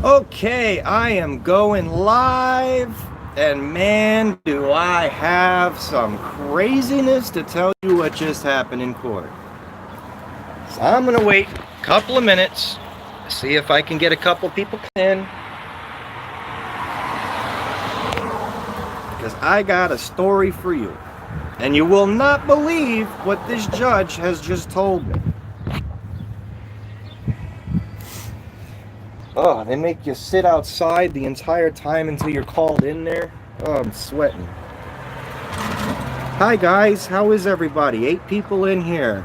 Okay, I am going live, and man, do I have some craziness to tell you what just happened in court. So I'm gonna wait a couple of minutes, see if I can get a couple people in, because I got a story for you, and you will not believe what this judge has just told me. Oh, they make you sit outside the entire time until you're called in there. Oh, I'm sweating. Hi guys, how is everybody? 8 people in here.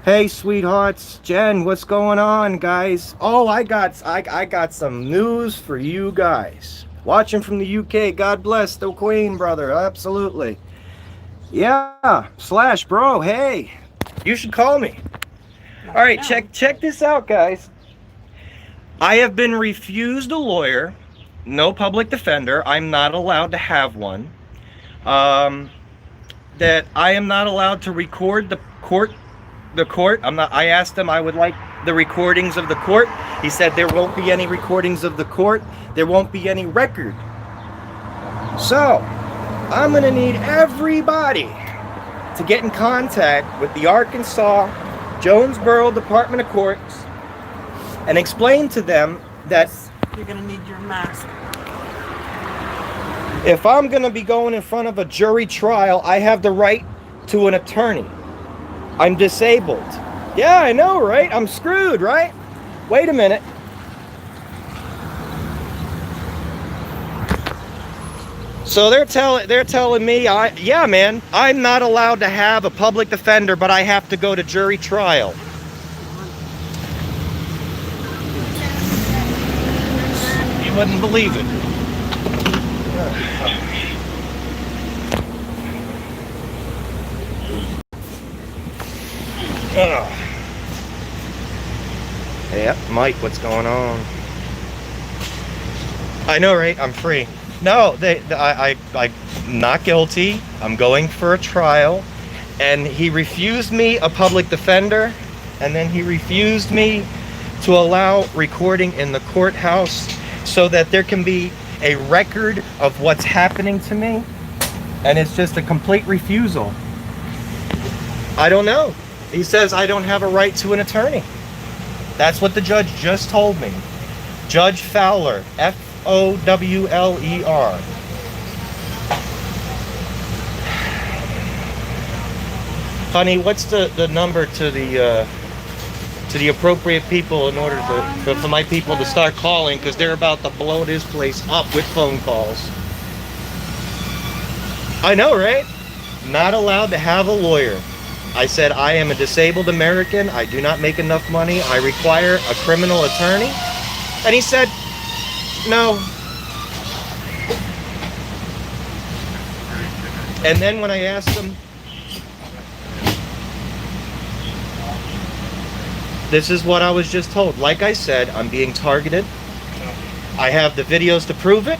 Hey sweethearts, Jen, what's going on, guys? Oh, I got some news for you guys. Watching from the UK, God bless the Queen, brother. Absolutely. Yeah, Slash, bro. Hey, you should call me. All right, check this out, guys. I have been refused a lawyer, no public defender. I'm not allowed to have one. That I am not allowed to record the court. I asked him I would like the recordings of the court. He said there won't be any recordings of the court. There won't be any record. So, I'm gonna need everybody to get in contact with the Arkansas Jonesboro Department of Courts and explain to them that you're gonna need your mask. if I'm gonna be going in front of a jury trial, I have the right to an attorney. I'm disabled. Yeah, I know, right? I'm screwed, right? Wait a minute. So they're telling me, yeah, man, I'm not allowed to have a public defender, but I have to go to jury trial. You wouldn't believe it. Yeah, Mike, what's going on? I know, right? I'm free. No, I'm not guilty. I'm going for a trial, and he refused me a public defender, and then he refused me to allow recording in the courthouse so that there can be a record of what's happening to me, and it's just a complete refusal. I don't know. He says I don't have a right to an attorney. That's what the judge just told me. Judge Fowler, Fowler. Honey, what's the number to the appropriate people in order for my people to start calling, because they're about to blow this place up with phone calls. I know, right? Not allowed to have a lawyer. I said I am a disabled American. I do not make enough money. I require a criminal attorney. And he said, no. And then when I asked him, this is what I was just told. Like I said, I'm being targeted. I have the videos to prove it.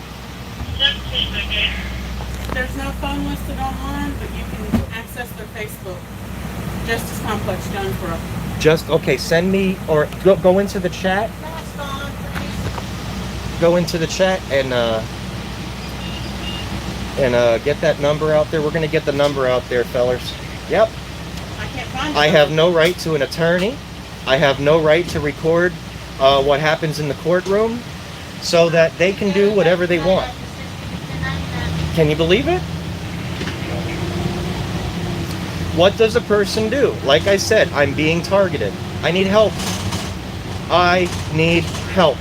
There's no phone listed online, but you can access their Facebook. Justice Complex Jonesboro. Okay, send me, or go into the chat. Go into the chat and get that number out there. We're gonna get the number out there, fellers. Yep. I can't find it. I have no right to an attorney. I have no right to record what happens in the courtroom, so that they can do whatever they want. Can you believe it? What does a person do? Like I said, I'm being targeted. I need help. I need help.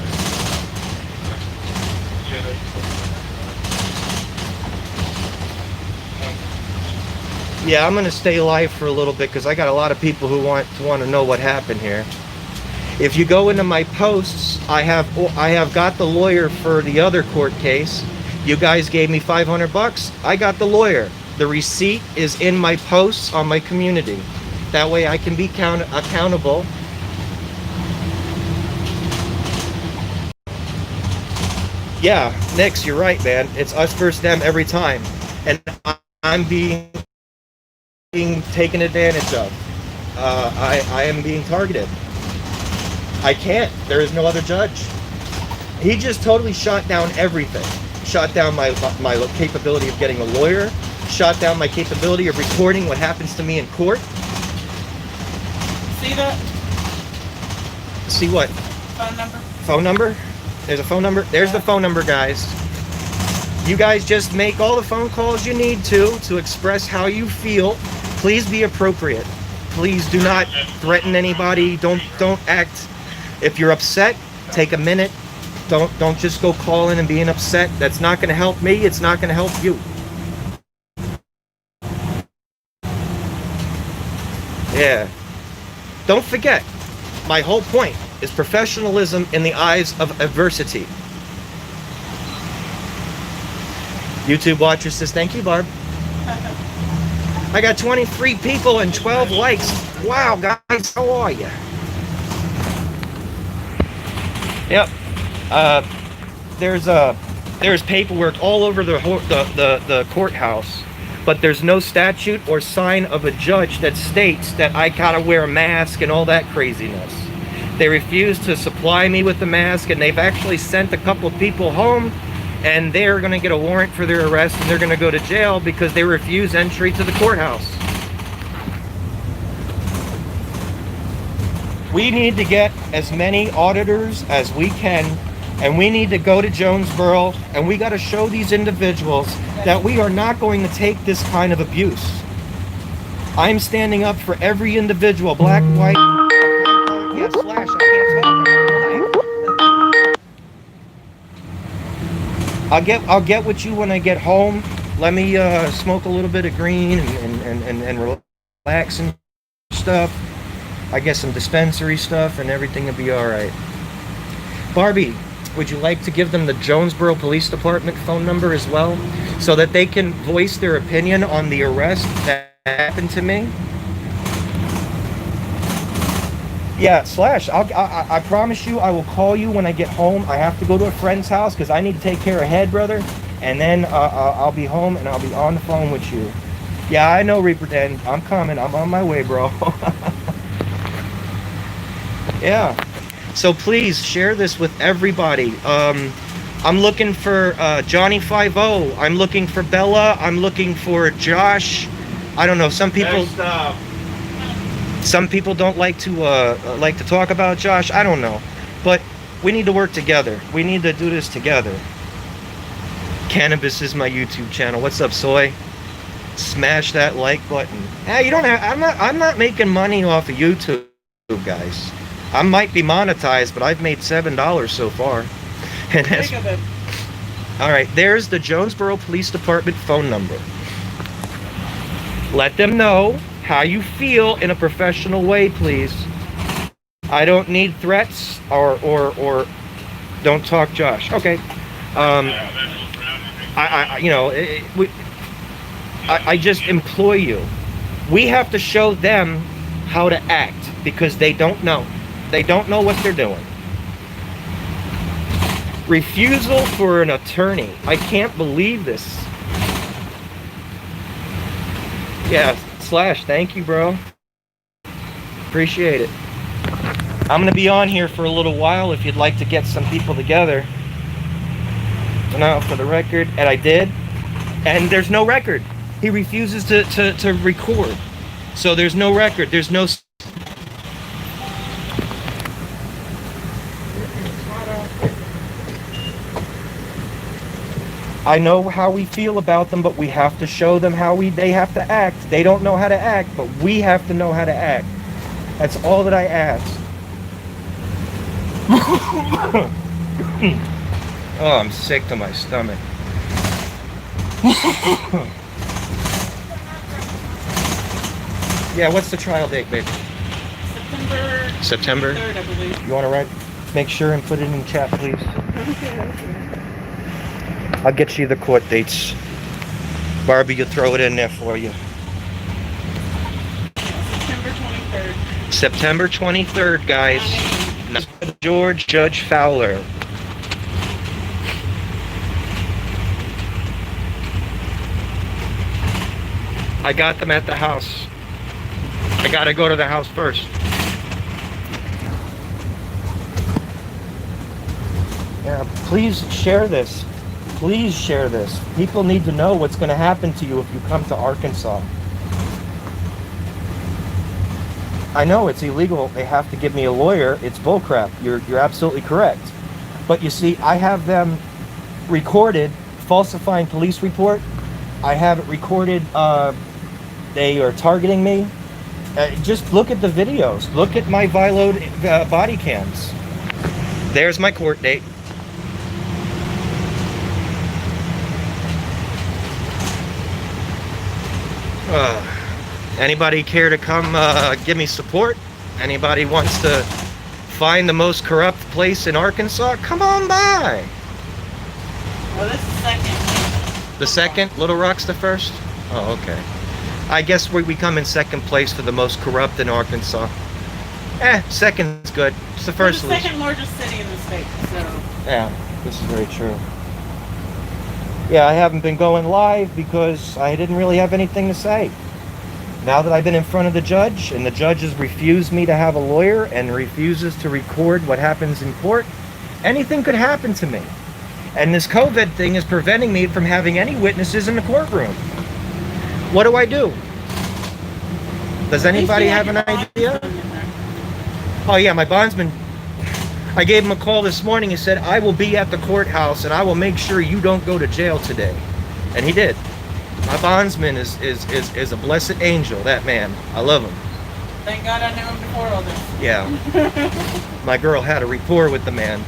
Yeah, I'm gonna stay live for a little bit because I got a lot of people who want to know what happened here. If you go into my posts, I have got the lawyer for the other court case. You guys gave me $500. I got the lawyer. The receipt is in my posts on my community. That way I can be accountable. Yeah, Nix, you're right, man. It's us versus them every time. And I'm being taken advantage of. I am being targeted. I can't. There is no other judge. He just totally shot down everything. Shot down my capability of getting a lawyer. Shot down my capability of recording what happens to me in court. See that? See what? Phone number? Phone number? There's a phone number. There's the phone number, guys. You guys just make all the phone calls you need to express how you feel. Please be appropriate. Please do not threaten anybody. Don't act. If you're upset, take a minute. Don't just go calling and being upset. That's not going to help me. It's not going to help you. Yeah. Don't forget, my whole point is professionalism in the eyes of adversity. YouTube watcher says, thank you, Barb. I got 23 people and 12 likes. Wow, guys, how are you? Yep. There's paperwork all over the courthouse, but there's no statute or sign of a judge that states that I gotta wear a mask and all that craziness. They refuse to supply me with the mask, and they've actually sent a couple of people home, and they're going to get a warrant for their arrest, and they're going to go to jail because they refuse entry to the courthouse. We need to get as many auditors as we can, and we need to go to Jonesboro, and we got to show these individuals that we are not going to take this kind of abuse. I'm standing up for every individual, black, white, yeah, slash, I can't talk. I'll get with you when I get home. Let me smoke a little bit of green and relax and stuff. I get some dispensary stuff and everything will be all right. Barbie, would you like to give them the Jonesboro Police Department phone number as well, so that they can voice their opinion on the arrest that happened to me? Yeah, slash, I promise you I will call you when I get home. I have to go to a friend's house because I need to take care of Head, brother. And then I'll be home and I'll be on the phone with you. Yeah, I know, Reaper Den. I'm coming. I'm on my way, bro. Yeah. So please share this with everybody. I'm looking for Johnny 5-0. I'm looking for Bella. I'm looking for Josh. I don't know. Some people don't like to talk about Josh. I don't know, but we need to work together. We need to do this together. Cannabis is my YouTube channel. What's up, Soy? Smash that like button. Hey, you don't have. I'm not making money off of YouTube, guys. I might be monetized, but I've made $7 so far. And that's, all right. There's the Jonesboro Police Department phone number. Let them know how you feel in a professional way, please. I don't need threats or don't talk, Josh. Okay. I just implore you. We have to show them how to act because they don't know. They don't know what they're doing. Refusal for an attorney. I can't believe this. Yeah. Slash, thank you, bro. Appreciate it. I'm gonna be on here for a little while if you'd like to get some people together. Now, for the record, and I did, and there's no record. He refuses to record, so there's no record. There's no. I know how we feel about them, but we have to show them how they have to act. They don't know how to act, but we have to know how to act. That's all that I ask. Oh, I'm sick to my stomach. Yeah, what's the trial date, babe? September 3rd, I believe. You want to write? Make sure and put it in chat, please. Okay. I'll get you the court dates. Barbie, you'll throw it in there for you. September 23rd. September 23rd, guys. George Judge Fowler. I got them at the house. I gotta go to the house first. Yeah, please share this. Please share this. People need to know what's going to happen to you if you come to Arkansas. I know it's illegal. They have to give me a lawyer. It's bullcrap. You're absolutely correct. But you see, I have them recorded falsifying police report. I have it recorded. They are targeting me. Just look at the videos. Look at my Vilode body cams. There's my court date. Anybody care to come give me support? Anybody wants to find the most corrupt place in Arkansas? Come on by. Well, this is second. The second? Little Rock's the first? Oh, okay. I guess we come in second place for the most corrupt in Arkansas. Second's good. It's the first. We're the second largest city in the state, so. Yeah, this is very true. Yeah, I haven't been going live because I didn't really have anything to say. Now that I've been in front of the judge, and the judge has refused me to have a lawyer and refuses to record what happens in court, anything could happen to me. And this COVID thing is preventing me from having any witnesses in the courtroom. What do I do? Does anybody have an idea? Oh yeah, my bondsman. I gave him a call this morning. He said, I will be at the courthouse and I will make sure you don't go to jail today. And he did. My bondsman is a blessed angel, that man. I love him. Thank God I knew him before all this. Yeah. My girl had a rapport with the man.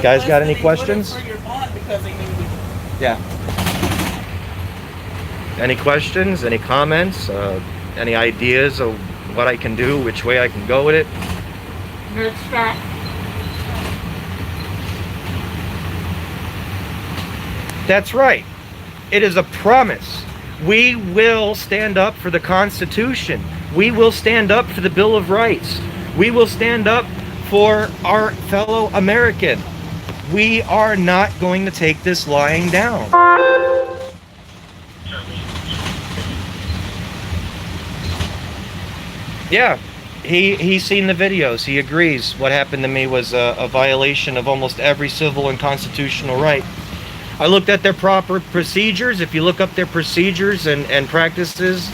Guys got any questions? For your bond because he knew you. Yeah. Any questions? Any comments? Any ideas of what I can do? Which way I can go with it? Good start. That's right. It is a promise. We will stand up for the Constitution. We will stand up for the Bill of Rights. We will stand up for our fellow American. We are not going to take this lying down. Yeah, he's seen the videos. He agrees what happened to me was a violation of almost every civil and constitutional right. I looked at their proper procedures. If you look up their procedures and practices,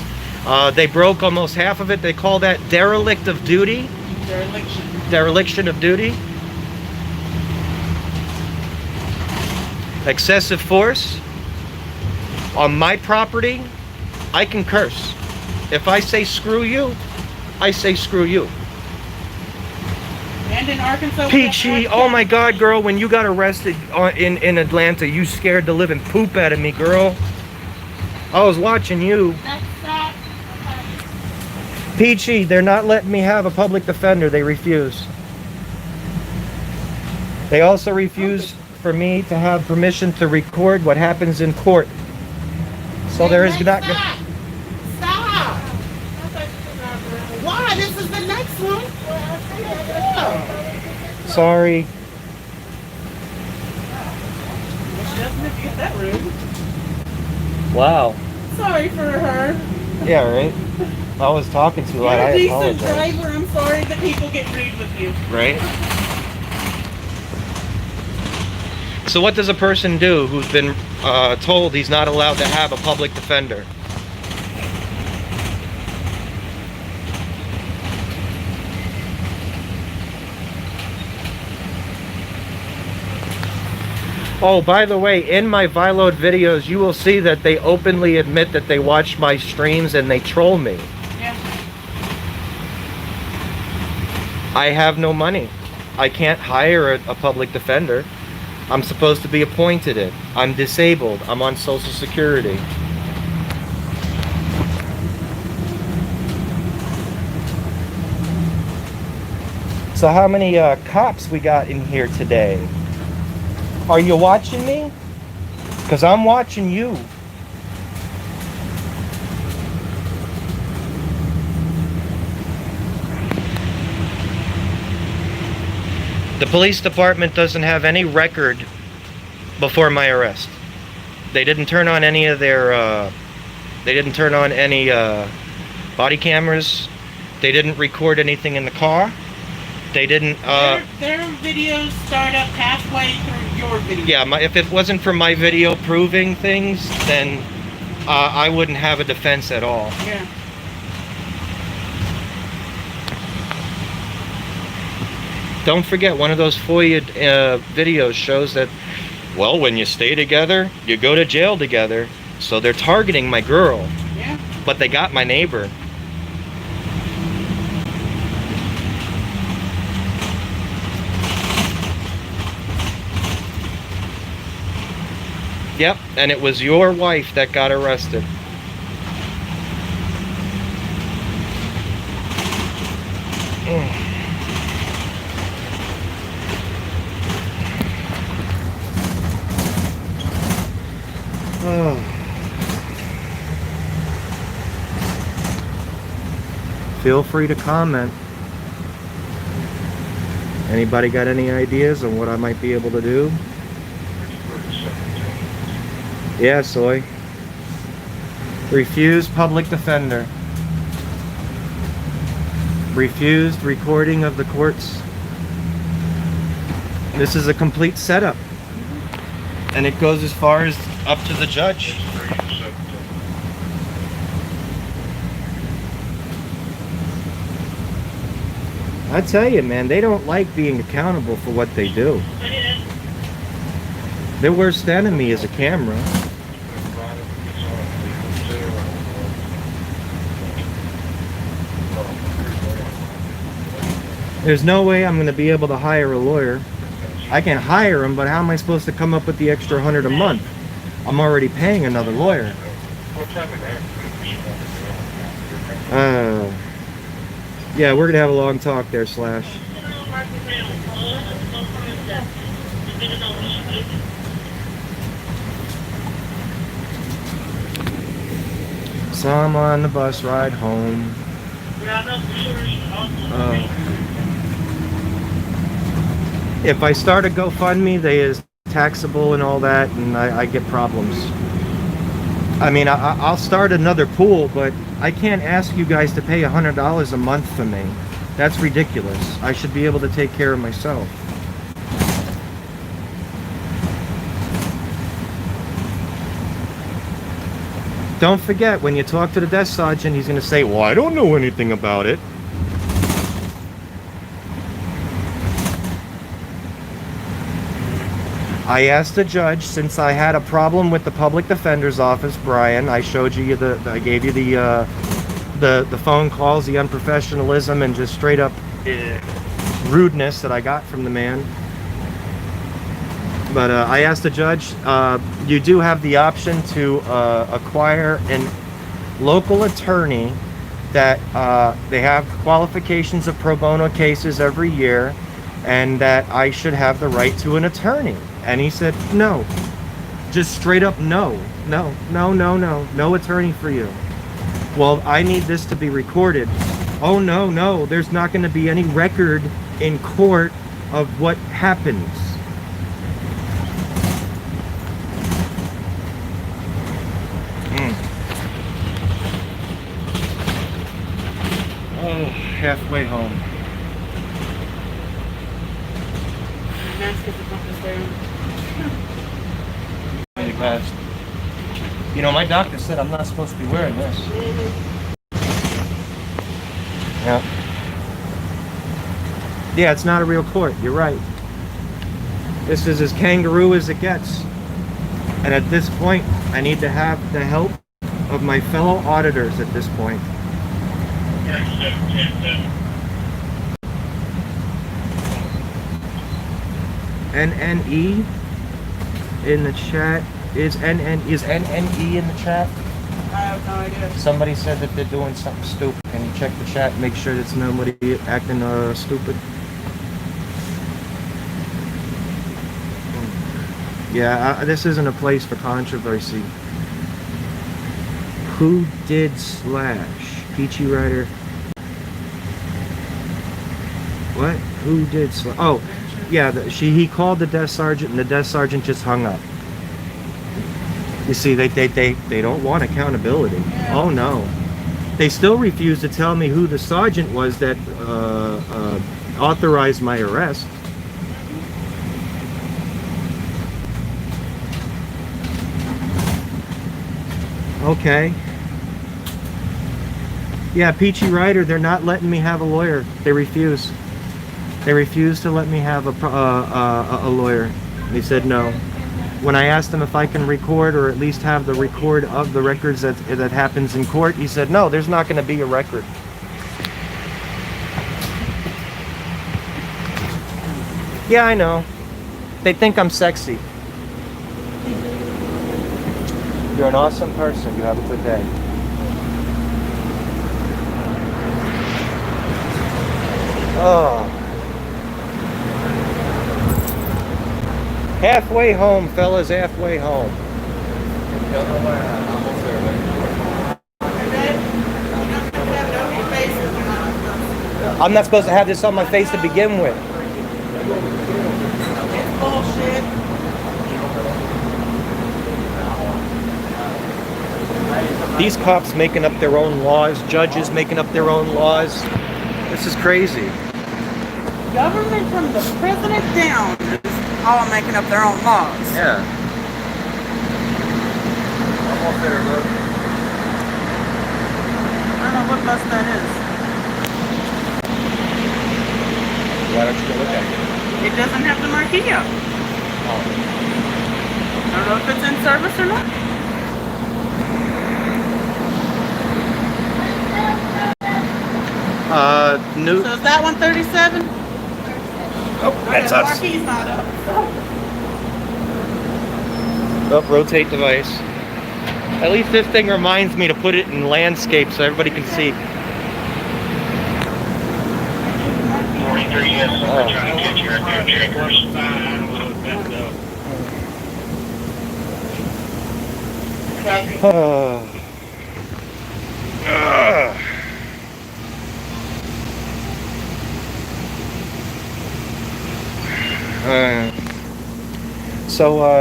they broke almost half of it. They call that derelict of duty. Dereliction of duty. Excessive force. On my property, I can curse. If I say screw you, I say screw you. And in Arkansas, Peachy, oh my God, girl, when you got arrested in Atlanta, you scared the living poop out of me, girl. I was watching you. Peachy, they're not letting me have a public defender. They refuse. They also refuse for me to have permission to record what happens in court. So there is not. Stop! Why? This is the next one. Sorry. She doesn't get that rude. Wow. Sorry for her. Yeah, right. I was talking too loud. You're I a decent apologize. driver. I'm sorry that people get rude with you. Right. So what does a person do who's been told he's not allowed to have a public defender? Oh, by the way, in my Vilode videos, you will see that they openly admit that they watch my streams and they troll me. Yeah. I have no money. I can't hire a public defender. I'm supposed to be appointed it. I'm disabled. I'm on Social Security. So how many cops we got in here today? Are you watching me? Because I'm watching you. The police department doesn't have any record before my arrest. They didn't turn on any of their, body cameras. They didn't record anything in the car. They didn't. Their videos start up halfway through your video. Yeah, if it wasn't for my video proving things, then I wouldn't have a defense at all. Yeah. Don't forget, one of those FOIA videos shows that, well, when you stay together, you go to jail together. So they're targeting my girl. Yeah. But they got my neighbor. Yep, and it was your wife that got arrested. Oh. Feel free to comment. Anybody got any ideas on what I might be able to do? Yeah, soy. Refused public defender. Refused recording of the courts. This is a complete setup. And it goes as far as up to the judge. I tell you, man, they don't like being accountable for what they do. Their worst enemy is a camera. There's no way I'm going to be able to hire a lawyer. I can hire him, but how am I supposed to come up with the extra $100 a month? I'm already paying another lawyer. Yeah, we're going to have a long talk there, Slash. So I'm on the bus ride home. If I start a GoFundMe, they is taxable and all that, and I get problems. I mean, I'll start another pool, but I can't ask you guys to pay $100 a month for me. That's ridiculous. I should be able to take care of myself. Don't forget, when you talk to the desk sergeant, he's going to say, well, I don't know anything about it. I asked the judge, since I had a problem with the public defender's office, Brian, I showed you I gave you the phone calls, the unprofessionalism, and just straight up rudeness that I got from the man. But I asked the judge, you do have the option to acquire a local attorney that they have qualifications of pro bono cases every year, and that I should have the right to an attorney. And he said, no. Just straight up no. No, no, no, no. No attorney for you. Well, I need this to be recorded. Oh, no, no. There's not going to be any record in court of what happens. Oh, halfway home. You know, my doctor said I'm not supposed to be wearing this. Yeah. Yeah, it's not a real court. You're right. This is as kangaroo as it gets. And at this point, I need to have the help of my fellow auditors at this point. NNE in the chat. Is NNE in the chat? I have no idea. Somebody said that they're doing something stupid. Can you check the chat and make sure that's nobody acting stupid? Yeah, this isn't a place for controversy. Who did Slash? Peachy Rider. What? Who did Slash? Oh, yeah. He called the desk sergeant, and the desk sergeant just hung up. You see, they don't want accountability. Yeah. Oh no, they still refuse to tell me who the sergeant was that authorize my arrest. Okay. Yeah, Peachy Ryder, they're not letting me have a lawyer. They refuse. They refuse to let me have a lawyer. They said no. When I asked him if I can record or at least have the record of the records that happens in court, he said no, there's not going to be a record. Yeah, I know. They think I'm sexy. You're an awesome person. You have a good day. Oh. Halfway home, fellas, halfway home. I'm not supposed to have this on my face to begin with. It's bullshit. These cops making up their own laws, judges making up their own laws. This is crazy. Government from the president down is all making up their own laws. Yeah. Almost there, look. I don't know what bus that is. Why don't you go look at it? It doesn't have the marquee up. Oh. I don't know if it's in service or not. New. So is that 137? Oh, that's the us. marquee's not up. Oh, rotate device. At least this thing reminds me to put it in landscape so everybody can see. 43 yes, we're trying to get you at your checkers.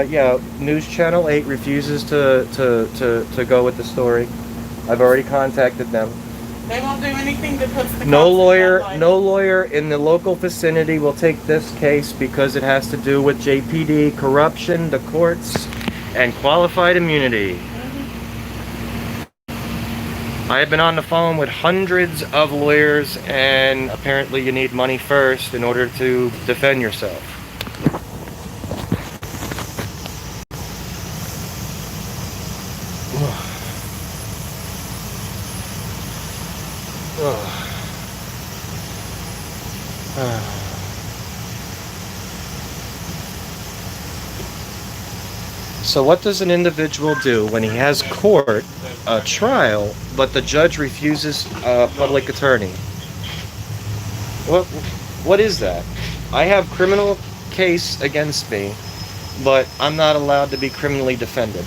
Yeah, News Channel 8 refuses to go with the story. I've already contacted them. They won't do anything to put the No lawyer, cops in no lawyer in the local vicinity will take this case because it has to do with JPD, corruption, the courts, and qualified immunity. I have been on the phone with hundreds of lawyers, and apparently you need money first in order to defend yourself. So what does an individual do when he has court, a trial, but the judge refuses a public attorney? What is that? I have criminal case against me, but I'm not allowed to be criminally defended.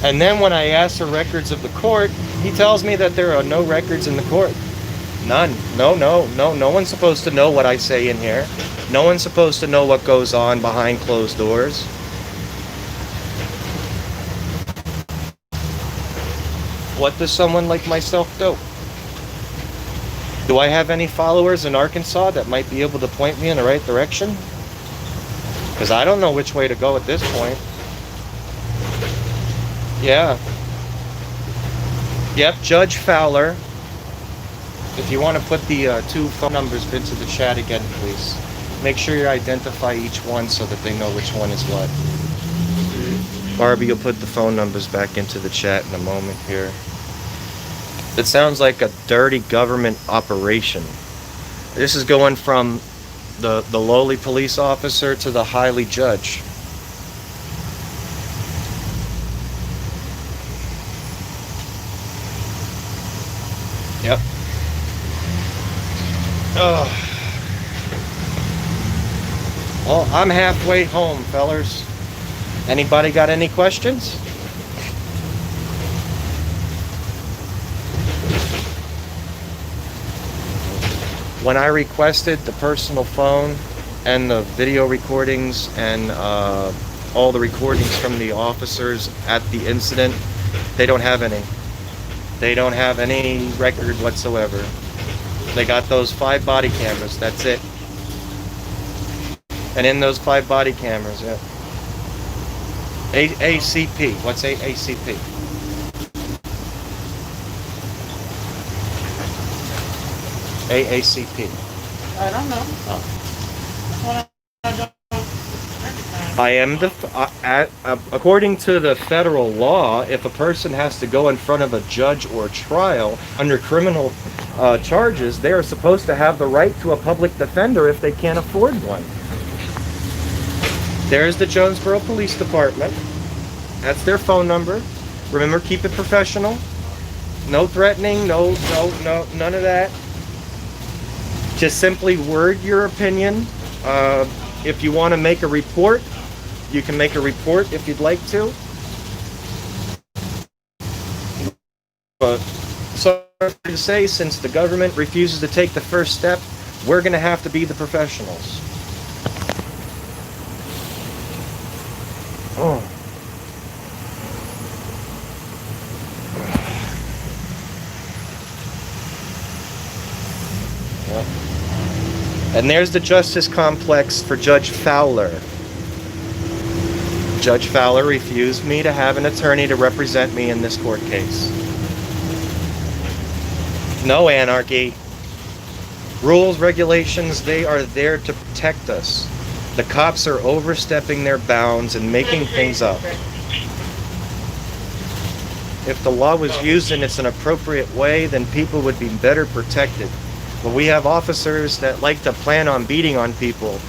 And then when I ask for records of the court, he tells me that there are no records in the court. None. No one's supposed to know what I say in here. No one's supposed to know what goes on behind closed doors. What does someone like myself do? Do I have any followers in Arkansas that might be able to point me in the right direction? Because I don't know which way to go at this point. Yeah. Yep, Judge Fowler. If you want to put the two phone numbers into the chat again, please. Make sure you identify each one so that they know which one is what. Barbie, you'll put the phone numbers back into the chat in a moment here. It sounds like a dirty government operation. This is going from the lowly police officer to the highly judge. Yep. Oh. Well, I'm halfway home, fellers. Anybody got any questions? When I requested the personal phone and the video recordings and all the recordings from the officers at the incident, they don't have any. They don't have any record whatsoever. They got those 5 body cameras. That's it. And in those 5 body cameras, yeah. ACP. What's ACP? AACP. I don't know. Oh. What I don't recognize. I am according to the federal law, if a person has to go in front of a judge or trial under criminal charges, they are supposed to have the right to a public defender if they can't afford one. There's the Jonesboro Police Department. That's their phone number. Remember, keep it professional. No threatening, no, none of that. Just simply word your opinion. If you want to make a report, you can make a report if you'd like to. But sorry to say, since the government refuses to take the first step, we're going to have to be the professionals. Oh. Yep. And there's the Justice Complex for Judge Fowler. Judge Fowler refused me to have an attorney to represent me in this court case. No anarchy. Rules, regulations, they are there to protect us. The cops are overstepping their bounds and making things up. If the law was used in its an appropriate way, then people would be better protected. But we have officers that like to plan on beating on people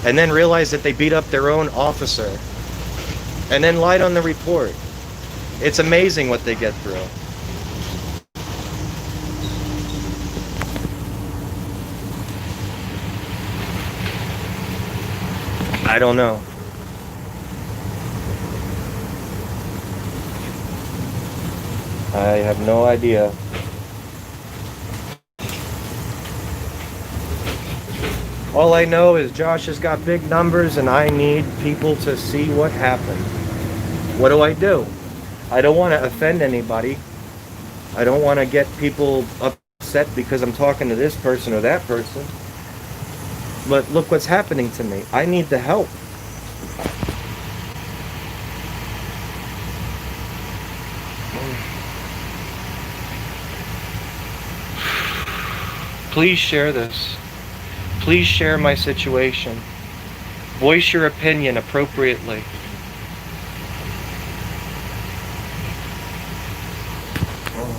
and then realize that they beat up their own officer and then lied on the report. It's amazing what they get through. I don't know. I have no idea. All I know is Josh has got big numbers and I need people to see what happened. What do? I don't want to offend anybody. I don't want to get people upset because I'm talking to this person or that person. But look what's happening to me. I need the help. Please share this. Please share my situation. Voice your opinion appropriately. Oh.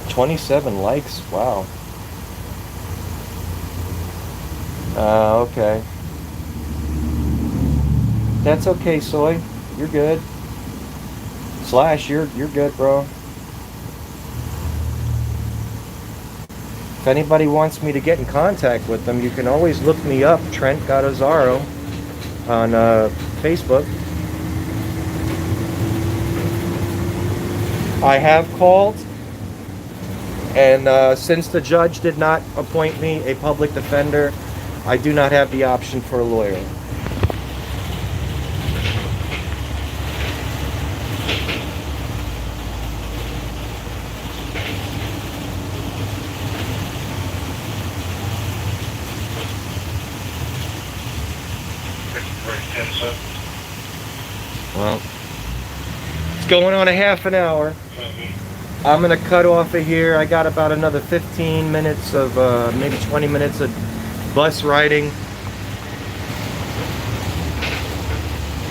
27 likes, wow. Okay. That's okay, Soy. You're good. Slash, you're good, bro. If anybody wants me to get in contact with them, you can always look me up, Trent Gattazaro, on Facebook. I have called, and since the judge did not appoint me a public defender, I do not have the option for a lawyer. Well, it's going on a half an hour. I'm going to cut off of here. I got about another 15 minutes of, maybe 20 minutes of bus riding.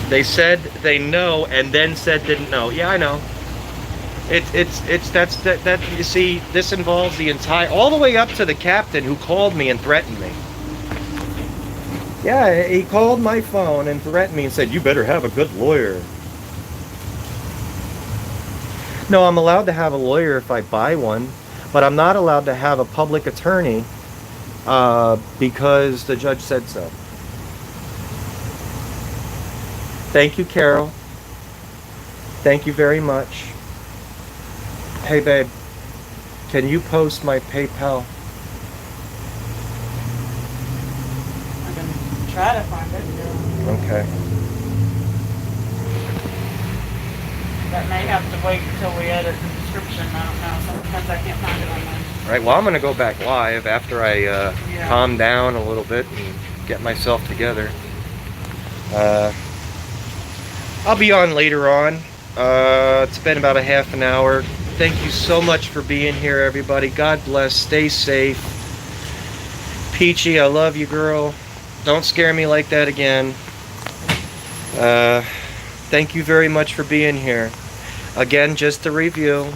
They said they know and then said didn't know. Yeah, I know. That you see, this involves the entire, all the way up to the captain who called me and threatened me. Yeah, he called my phone and threatened me and said, "You better have a good lawyer." No, I'm allowed to have a lawyer if I buy one, but I'm not allowed to have a public attorney because the judge said so. Thank you, Carol. Thank you very much. Hey, babe, can you post my PayPal? I can try to find it. Yeah. Okay. That may have to wait until we edit the description. I don't know. Sometimes I can't find it online. Right, well, I'm going to go back live after I Yeah. calm down a little bit and get myself together. I'll be on later on. It's been about a half an hour. Thank you so much for being here, everybody. God bless. Stay safe. Peachy, I love you, girl. Don't scare me like that again. Thank you very much for being here. Again, just to review,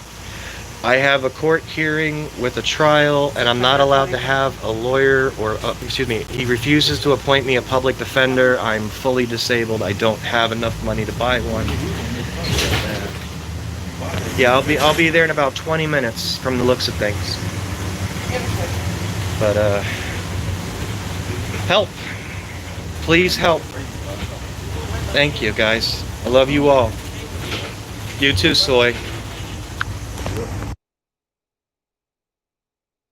I have a court hearing with a trial, and I'm not allowed to have a lawyer, or excuse me, he refuses to appoint me a public defender. I'm fully disabled. I don't have enough money to buy one. Yeah, I'll be there in about 20 minutes from the looks of things. But help. Please help. Thank you, guys. I love you all. You too, Soy.